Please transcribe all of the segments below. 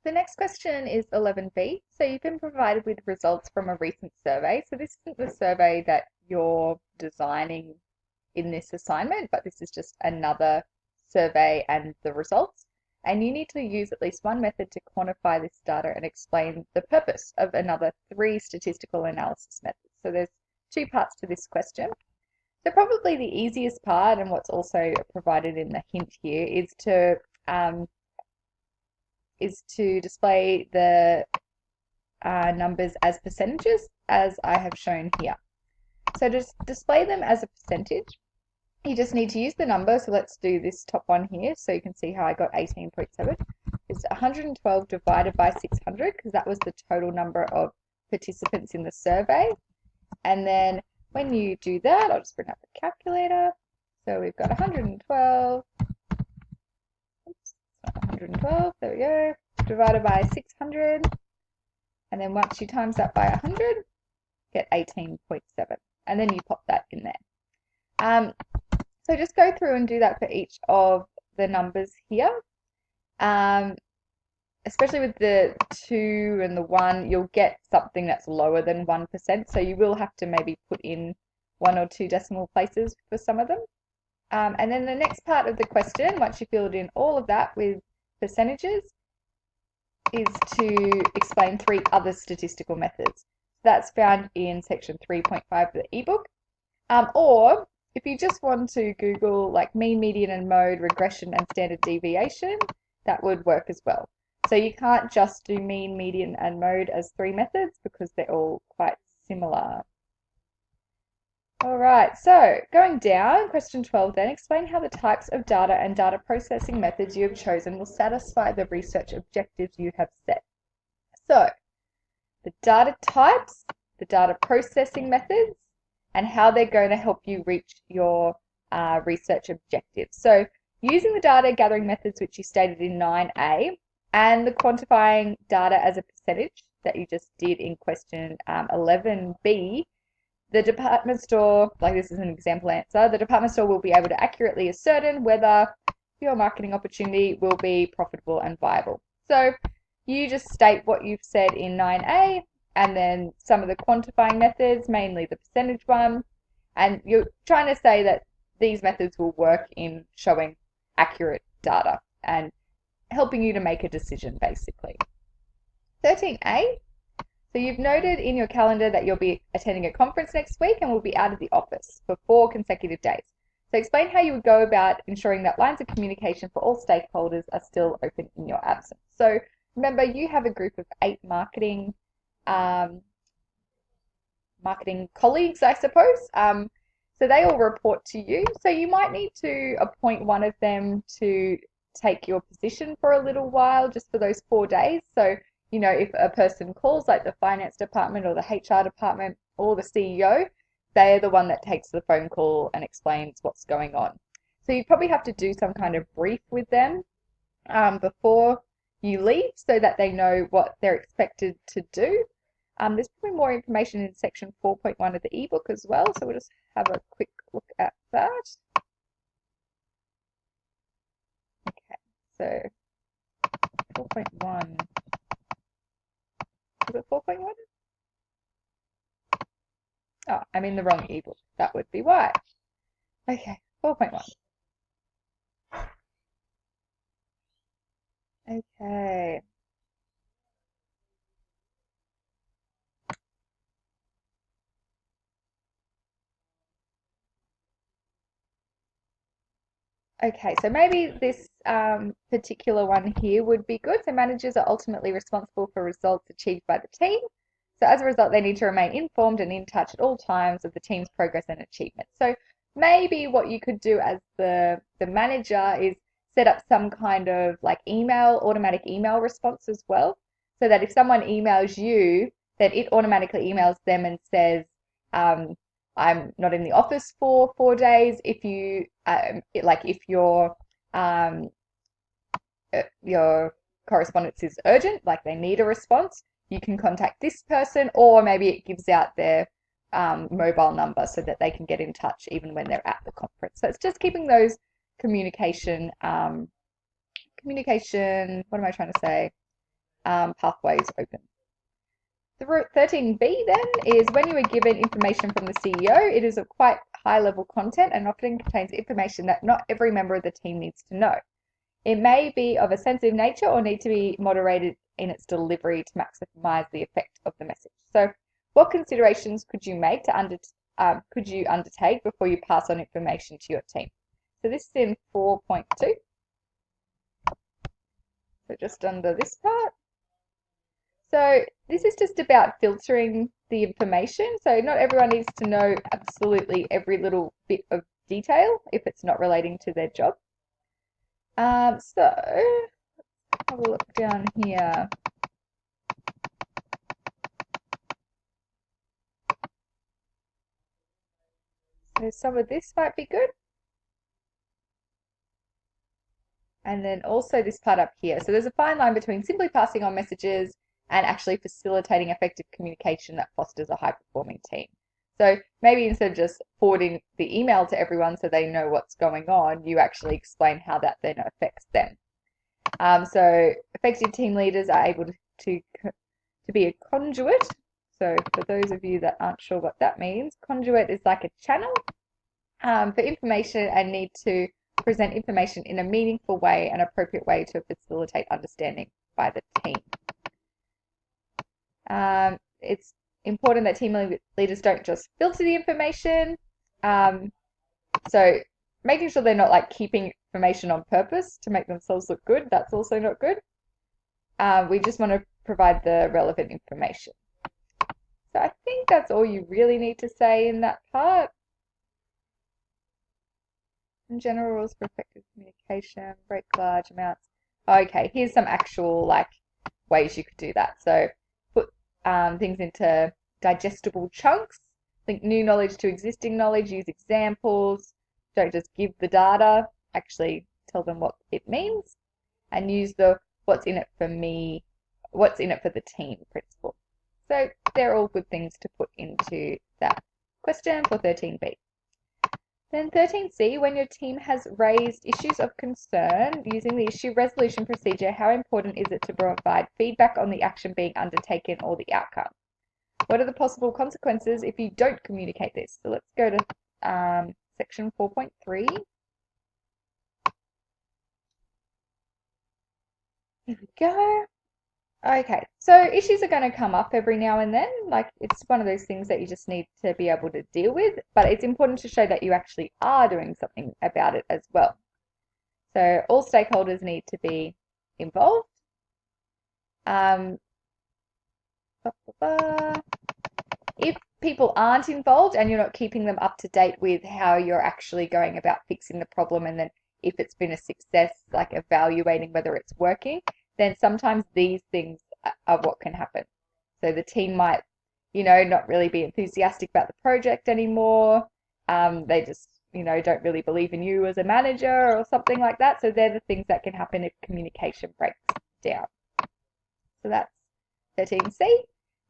The next question is 11b. So you've been provided with results from a recent survey. So this isn't the survey that you're designing in this assignment, but this is just another survey and the results. And you need to use at least one method to quantify this data and explain the purpose of another 3 statistical analysis methods. So there's 2 parts to this question. So probably the easiest part, and what's also provided in the hint here, is to display the numbers as percentages, as I have shown here. So to display them as a percentage, you just need to use the number. So let's do this top one here, so you can see how I got 18.7. It's 112 divided by 600, because that was the total number of participants in the survey. And then when you do that, I'll just bring up the calculator. So we've got 112. 112, there we go, divided by 600, and then once you times that by 100, get 18.7, and then you pop that in there. So just go through and do that for each of the numbers here. Especially with the 2 and the 1, you'll get something that's lower than 1%, so you will have to maybe put in 1 or 2 decimal places for some of them. And then the next part of the question, once you filled in all of that with percentages, is to explain 3 other statistical methods. That's found in section 3.5 of the ebook. Or if you just want to Google like mean, median and mode, regression and standard deviation, that would work as well. So you can't just do mean, median and mode as 3 methods because they're all quite similar. All right, so going down, question 12 then, explain how the types of data and data processing methods you have chosen will satisfy the research objectives you have set. So, the data types, the data processing methods, and how they're going to help you reach your research objectives. So, using the data gathering methods which you stated in 9A, and the quantifying data as a percentage that you just did in question 11B, the department store, like this is an example answer, the department store will be able to accurately ascertain whether your marketing opportunity will be profitable and viable. So you just state what you've said in 9A and then some of the quantifying methods, mainly the percentage one, and you're trying to say that these methods will work in showing accurate data and helping you to make a decision, basically. 13A. So you've noted in your calendar that you'll be attending a conference next week and will be out of the office for 4 consecutive days. So explain how you would go about ensuring that lines of communication for all stakeholders are still open in your absence. So remember, you have a group of 8 marketing colleagues, I suppose. So they all report to you. So you might need to appoint one of them to take your position for a little while, just for those 4 days. So you know, if a person calls like the finance department or the HR department or the CEO, they're the one that takes the phone call and explains what's going on. So you probably have to do some kind of brief with them before you leave so that they know what they're expected to do. There's probably more information in section 4.1 of the ebook as well, so we'll just have a quick look at that. Okay, so 4.1. Is it 4.1? Oh, I'm in the wrong ebook. That would be why. Okay, 4.1. Okay. Okay, so maybe this particular one here would be good. So managers are ultimately responsible for results achieved by the team. So as a result, they need to remain informed and in touch at all times of the team's progress and achievement. So maybe what you could do as the manager is set up some kind of like automatic email response as well. So that if someone emails you, then it automatically emails them and says, I'm not in the office for 4 days. If you if your correspondence is urgent, like they need a response, you can contact this person, or maybe it gives out their mobile number so that they can get in touch even when they're at the conference. So it's just keeping those communication, what am I trying to say? pathways open. 13B then is when you are given information from the CEO, it is of quite high level content and often contains information that not every member of the team needs to know. It may be of a sensitive nature or need to be moderated in its delivery to maximize the effect of the message. So what considerations could you make to undertake before you pass on information to your team? So this is in 4.2. So just under this part. So this is just about filtering the information. So not everyone needs to know absolutely every little bit of detail if it's not relating to their job. So have a look down here. So some of this might be good. And then also this part up here. So there's a fine line between simply passing on messages and actually facilitating effective communication that fosters a high-performing team. So maybe instead of just forwarding the email to everyone so they know what's going on, you actually explain how that then affects them. So effective team leaders are able to be a conduit. So for those of you that aren't sure what that means, conduit is like a channel for information and need to present information in a meaningful way and appropriate way to facilitate understanding by the team. It's important that team leaders don't just filter the information. So making sure they're not like keeping information on purpose to make themselves look good, that's also not good. We just want to provide the relevant information. So I think that's all you really need to say in that part. In general rules for effective communication, break large amounts. Okay, here's some actual like ways you could do that. So put things into digestible chunks, link new knowledge to existing knowledge, use examples, don't just give the data, actually tell them what it means, and use the what's in it for me, what's in it for the team principle. So they're all good things to put into that question for 13B. Then 13C, when your team has raised issues of concern using the issue resolution procedure, how important is it to provide feedback on the action being undertaken or the outcome? What are the possible consequences if you don't communicate this? So let's go to section 4.3. Here we go. Okay, so issues are going to come up every now and then. Like it's one of those things that you just need to be able to deal with, but it's important to show that you actually are doing something about it as well. So all stakeholders need to be involved. If people aren't involved and you're not keeping them up to date with how you're actually going about fixing the problem, and then if it's been a success, like evaluating whether it's working, then sometimes these things are what can happen. So the team might, not really be enthusiastic about the project anymore. They just, don't really believe in you as a manager or something like that. So they're the things that can happen if communication breaks down. So that's 13C.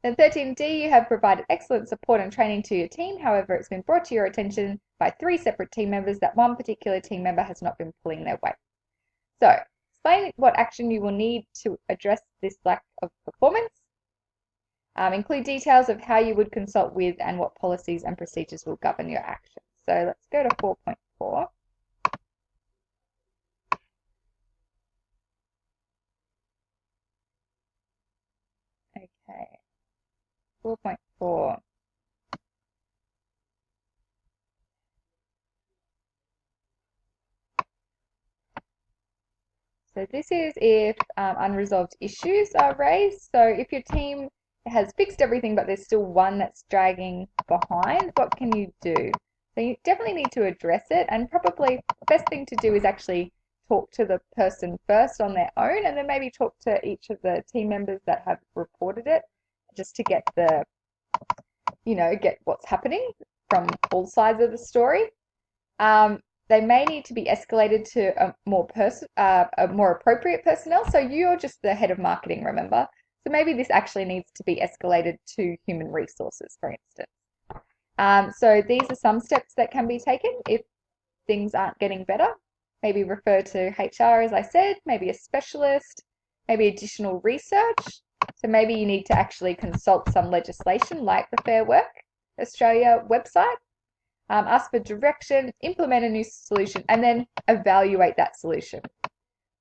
Then 13D, you have provided excellent support and training to your team. However, it's been brought to your attention by 3 separate team members that one particular team member has not been pulling their weight. So explain what action you will need to address this lack of performance. Include details of how you would consult with and what policies and procedures will govern your actions. So let's go to 4.4. Okay, 4.4. So this is if unresolved issues are raised. So if your team has fixed everything, but there's still one that's dragging behind, what can you do? So you definitely need to address it, and probably the best thing to do is actually talk to the person first on their own, and then maybe talk to each of the team members that have reported it, just to get the, get what's happening from all sides of the story. They may need to be escalated to a more appropriate personnel. So you're just the head of marketing, remember? So maybe this actually needs to be escalated to human resources, for instance. So these are some steps that can be taken if things aren't getting better. Maybe refer to HR, as I said, maybe a specialist, maybe additional research. So maybe you need to actually consult some legislation like the Fair Work Australia website, ask for direction, implement a new solution, and then evaluate that solution.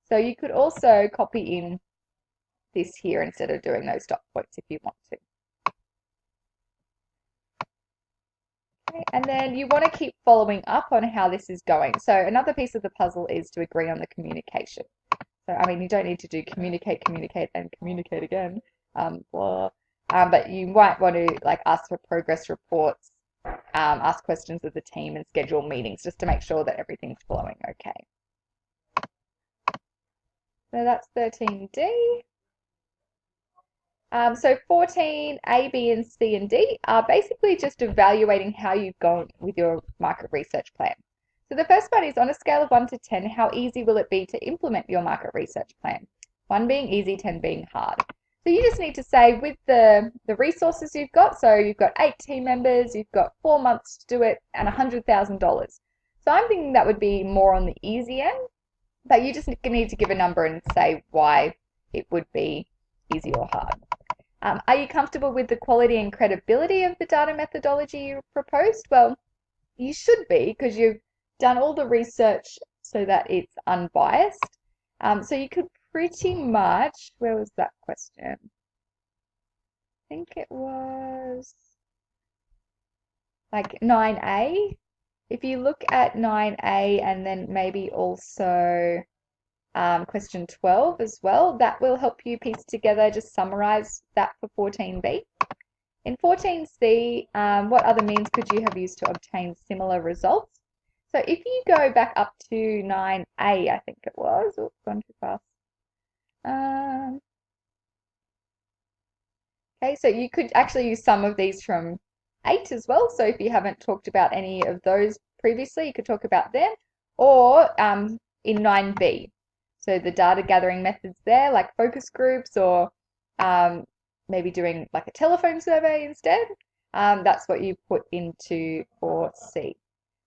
So you could also copy in this here instead of doing those dot points if you want to. Okay, and then you want to keep following up on how this is going. So another piece of the puzzle is to agree on the communication. So, I mean, you don't need to do communicate, communicate, and communicate again. But you might want to like ask for progress reports, ask questions of the team, and schedule meetings just to make sure that everything's flowing okay. So that's 13D. So 14, A, B, and C, and D are basically just evaluating how you've gone with your market research plan. So the first part is on a scale of 1 to 10, how easy will it be to implement your market research plan? 1 being easy, 10 being hard. So you just need to say with the resources you've got, so you've got 8 team members, you've got 4 months to do it, and $100,000. So I'm thinking that would be more on the easy end, but you just need to give a number and say why it would be easy or hard. Are you comfortable with the quality and credibility of the data methodology you proposed? Well, you should be because you've done all the research so that it's unbiased. So you could pretty much, where was that question? I think it was like 9A. If you look at 9A and then maybe also question 12 as well, that will help you piece together, just summarize that for 14B. In 14C, what other means could you have used to obtain similar results? So if you go back up to 9A, I think it was, oops, gone too fast. Okay, so you could actually use some of these from 8 as well. So if you haven't talked about any of those previously, you could talk about them. Or in 9B, so the data gathering methods there, like focus groups or maybe doing like a telephone survey instead. That's what you put into 4C.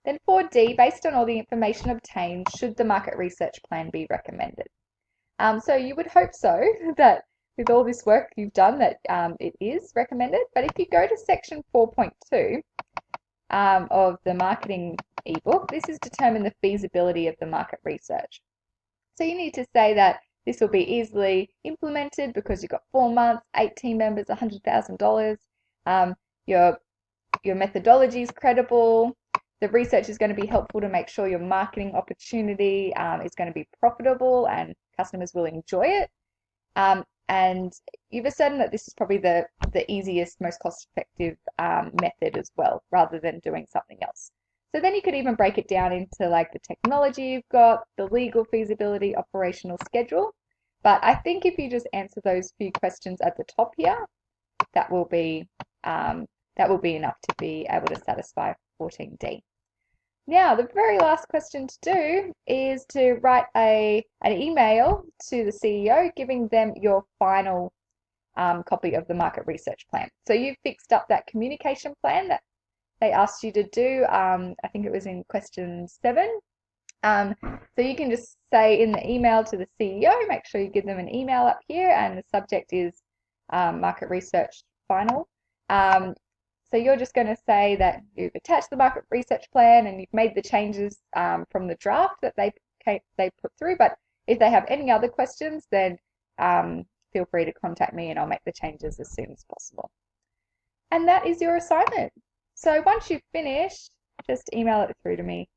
Then 4D, based on all the information obtained, should the market research plan be recommended? So you would hope so that with all this work you've done that it is recommended. But if you go to section 4.2 of the marketing ebook, this is determine the feasibility of the market research. So you need to say that this will be easily implemented because you've got 4 months, 8 team members, $100,000. Your methodology is credible. The research is going to be helpful to make sure your marketing opportunity is going to be profitable and customers will enjoy it. And you've ascertained that this is probably the easiest, most cost-effective method as well, rather than doing something else. So then you could even break it down into like the technology you've got, the legal feasibility, operational schedule. But I think if you just answer those few questions at the top here, that will be enough to be able to satisfy 14D. Now, the very last question to do is to write an email to the CEO giving them your final copy of the market research plan. So you've fixed up that communication plan that they asked you to do. I think it was in question 7. So you can just say in the email to the CEO, make sure you give them an email up here, and the subject is market research final. So you're just going to say that you've attached the market research plan and you've made the changes from the draft that they put through. But if they have any other questions, then feel free to contact me and I'll make the changes as soon as possible. And that is your assignment. So once you've finished, just email it through to me.